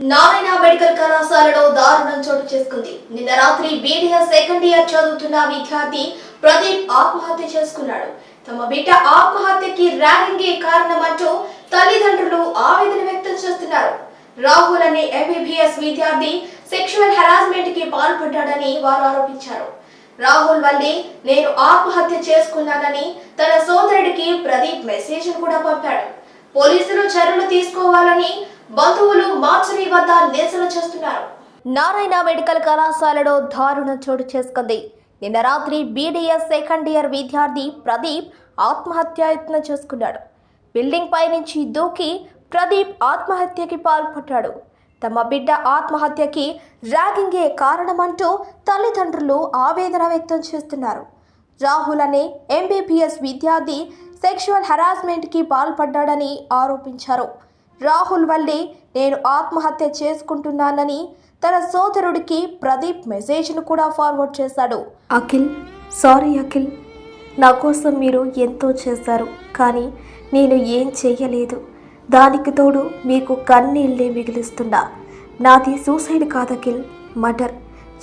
Narayana medical కళాశాలలో దారుణం చోటు చేసుకుంది. నిన్న రాత్రి బీడీఎస్ సెకండ్ ఇయర్ చదువుతున్న విద్యార్థి ప్రదీప్ ఆత్మహత్య చేసుకున్నాడు. తమ బిడ్డ ఆత్మహత్యకి ర్యాగింగే కారణమంటూ తల్లిదండ్రులు ఆవేదన వ్యక్తం చేస్తున్నారు. రాహుల్ అనే ఎంబీబీఎస్ విద్యార్థి సెక్షువల్ హెరాస్మెంట్ కి పాల్పడ్డాడని వారు ఆరోపించారు. రాహుల్ వల్లే నేను ఆత్మహత్య చేసుకున్నానని తన సోదరుడికి ప్రదీప్ మెసేజ్ కూడా పంపాడు. పోలీసులు చర్యలు తీసుకోవాలని బంధువులు మార్చరీ వద్ద నిరసన చేస్తున్నారు. నారాయణ మెడికల్ కళాశాలలో దారుణం చోటు చేసుకుంది. నిన్న రాత్రి బీడీఎస్ సెకండ్ ఇయర్ విద్యార్థి ప్రదీప్ ఆత్మహత్యాయత్నం చేసుకున్నాడు. బిల్డింగ్ పై నుంచి దూకి ప్రదీప్ ఆత్మహత్యకి పాల్పడ్డాడు. తమ బిడ్డ ఆత్మహత్యకి ర్యాగింగే కారణమంటూ తల్లిదండ్రులు ఆవేదన వ్యక్తం చేస్తున్నారు. రాహుల్ అనే ఎంబీబీఎస్ విద్యార్థి సెక్షువల్ హెరాస్మెంట్కి పాల్పడ్డాడని ఆరోపించారు. రాహుల్ వల్లే నేను ఆత్మహత్య చేసుకుంటున్నానని తన సోదరుడికి ప్రదీప్ మెసేజ్ను కూడా ఫార్వర్డ్ చేశాడు. అఖిల్, సారీ అఖిల్, నా కోసం మీరు ఎంతో చేశారు, కానీ నేను ఏం చెయ్యలేదు. దానికి తోడు మీకు కన్నీళ్ళే మిగిలిస్తున్నా. నాది సూసైడ్ కాదు అఖిల్, మర్డర్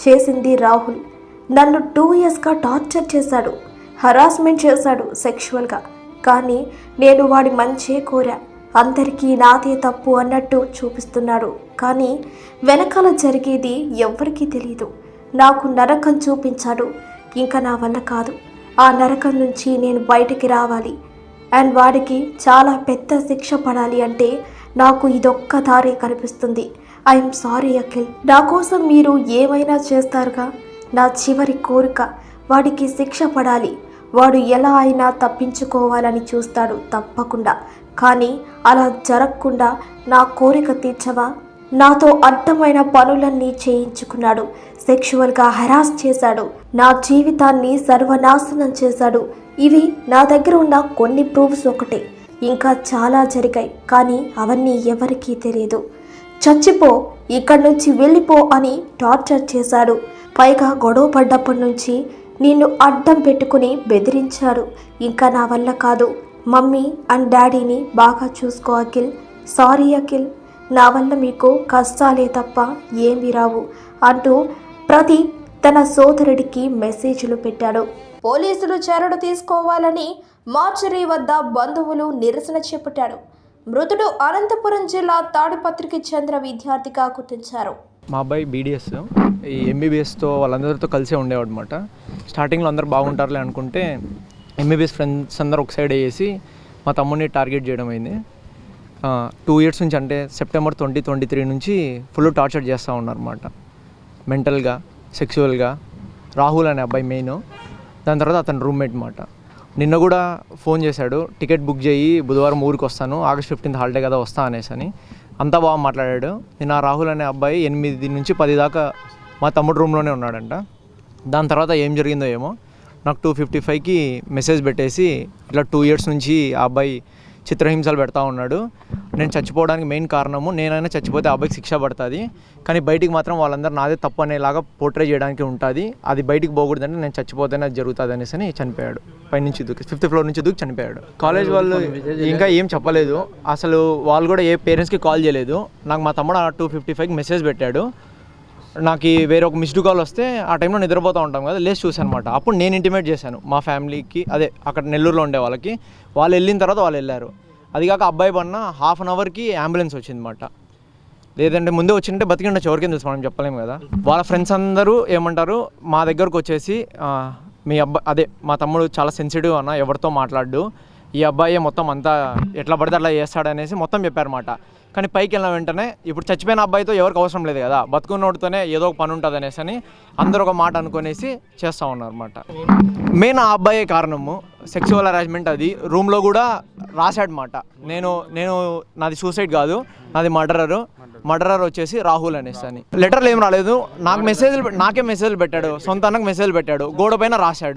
చేసింది రాహుల్. నన్ను 2 yearsగా టార్చర్ చేశాడు, హరాస్మెంట్ చేశాడు సెక్షువల్గా. కానీ నేను వాడి మంచే కోరా. అందరికీ నాదే తప్పు అన్నట్టు చూపిస్తున్నాడు, కానీ వెనకాల జరిగేది ఎవ్వరికీ తెలియదు. నాకు నరకం చూపించాడు. ఇంకా నా వల్ల కాదు. ఆ నరకం నుంచి నేను బయటికి రావాలి అండ్ వాడికి చాలా పెద్ద శిక్ష పడాలి అంటే నాకు ఇదొక్క దారి కనిపిస్తుంది. ఐఎమ్ సారీ అఖిల్, నా కోసం మీరు ఏమైనా చేస్తారుగా. నా చివరి కోరిక వాడికి శిక్ష పడాలి. వాడు ఎలా అయినా తప్పించుకోవాలని చూస్తాడు తప్పకుండా, కానీ అలా జరగకుండా నా కోరిక తీర్చవా? నాతో అడ్డమైన పనులన్నీ చేయించుకున్నాడు, సెక్షువల్గా హెరాస్ చేశాడు, నా జీవితాన్ని సర్వనాశనం చేశాడు. ఇవి నా దగ్గర ఉన్న కొన్ని ప్రూఫ్స్ ఒకటే. ఇంకా చాలా జరిగాయి, కానీ అవన్నీ ఎవరికీ తెలియదు. చచ్చిపో, ఇక్కడి నుంచి వెళ్ళిపో అని టార్చర్ చేశాడు. పైగా గొడవ పడ్డప్పటి నుంచి నిన్ను అడ్డం పెట్టుకుని బెదిరించాడు. ఇంకా నా వల్ల కాదు. మమ్మీ అండ్ డాడీని బాగా చూసుకో అఖిల్. సారీ అఖిల్, నా వల్ల మీకు కష్టాలే తప్ప ఏమీ రావు అంటూ ప్రదీప్ తన సోదరుడికి మెసేజ్లు పెట్టాడు. పోలీసులు చర్యలు తీసుకోవాలని మార్చరీ వద్ద బంధువులు నిరసన చేపట్టాడు. మృతుడు అనంతపురం జిల్లా తాడిపత్రికి చెందిన విద్యార్థిగా గుర్తించారు. మా అబ్బాయి బీడీఎస్ ఈ ఎంబీబీఎస్తో వాళ్ళందరితో కలిసే ఉండేవాడు అనమాట. స్టార్టింగ్లో అందరూ బాగుంటారులే అనుకుంటే ఎంబీబీఎస్ ఫ్రెండ్స్ అందరూ ఒక సైడ్ వేసి మా తమ్ముడిని టార్గెట్ చేయడం అయింది. 2 years నుంచి, అంటే September 2023 నుంచి ఫుల్ టార్చర్ చేస్తూ ఉన్నారన్నమాట. మెంటల్గా, సెక్సువల్గా. రాహుల్ అనే అబ్బాయి మెయిన్. దాని తర్వాత అతని రూమ్మేట్ అన్నమాట. నిన్న కూడా ఫోన్ చేశాడు, టికెట్ బుక్ చేయి, బుధవారం ఊరికి వస్తాను, August 15th హాలిడే కదా వస్తా అనేసి అని. అంతా బాగా మాట్లాడాడు. నిన్న రాహుల్ అనే అబ్బాయి 8 నుంచి 10 దాకా మా తమ్ముడు రూమ్లోనే ఉన్నాడంట. దాని తర్వాత ఏం జరిగిందో ఏమో, నాకు 2:55కి మెసేజ్ పెట్టేసి ఇట్లా 2 years నుంచి ఆ అబ్బాయి చిత్రహింసలు పెడతా ఉన్నాడు, నేను చచ్చిపోవడానికి మెయిన్ కారణము, నేనైనా చచ్చిపోతే ఆ అబ్బాయికి శిక్ష పడుతుంది, కానీ బయటికి మాత్రం వాళ్ళందరూ నాదే తప్పు అనేలాగా పోర్ట్రే చేయడానికి ఉంటుంది, అది బయటికి పోకూడదంటే నేను చచ్చిపోతేనే అది జరుగుతుంది అనేసి అని చనిపోయాడు. పైనుంచి దూకి 5th floor నుంచి దూకి చనిపోయాడు. కాలేజ్ వాళ్ళు ఇంకా ఏం చెప్పలేదు, అసలు వాళ్ళు కూడా ఏ పేరెంట్స్కి కాల్ చేయలేదు. నాకు మా తమ్ముడు 2:55కి మెసేజ్ పెట్టాడు. నాకు వేరే ఒక మిస్డ్ కాల్ వస్తే ఆ టైంలో నిద్రపోతూ ఉంటాం కదా, లేచి చూశాను అనమాట. అప్పుడు నేను ఇంటిమేట్ చేశాను మా ఫ్యామిలీకి, అదే అక్కడ నెల్లూరులో ఉండే వాళ్ళకి. వాళ్ళు వెళ్ళిన తర్వాత వాళ్ళు వెళ్ళారు. అది కాక అబ్బాయి పడిన 1/2 hourకి అంబులెన్స్ వచ్చింది అనమాట. లేదంటే ముందే వచ్చింటే బతికిండొచ్చు, ఎవరికేం తెలుసు, మనం చెప్పలేము కదా. వాళ్ళ ఫ్రెండ్స్ అందరూ ఏమంటారు, మా దగ్గరకు వచ్చేసి మీ అబ్బాయి, అదే మా తమ్ముడు చాలా సెన్సిటివ్ అన్న, ఎవరితో మాట్లాడు, ఈ అబ్బాయి మొత్తం అంతా ఎట్లా పడితే అట్లా చేస్తాడనేసి మొత్తం చెప్పారన్నమాట. కానీ పైకి వెళ్ళిన వెంటనే ఇప్పుడు చచ్చిపోయిన అబ్బాయితో ఎవరికి అవసరం లేదు కదా, బతుకున్నోడితోనే ఏదో ఒక పని ఉంటుంది అనేసి అని అందరూ ఒక మాట అనుకునేసి చేస్తూ ఉన్నారు అనమాట. మెయిన్ ఆ అబ్బాయే కారణము, సెక్సువల్ హెరాస్మెంట్. అది రూమ్లో కూడా రాశాడనమాట, నేను నాది సూసైడ్ కాదు, నాది మర్డరర్ వచ్చేసి రాహుల్ అనేసి అని. లెటర్లు ఏం రాలేదు, నాకే మెసేజ్లు పెట్టాడు, సొంత అన్నకు మెసేజ్లు పెట్టాడు, గోడ పైన రాశాడు.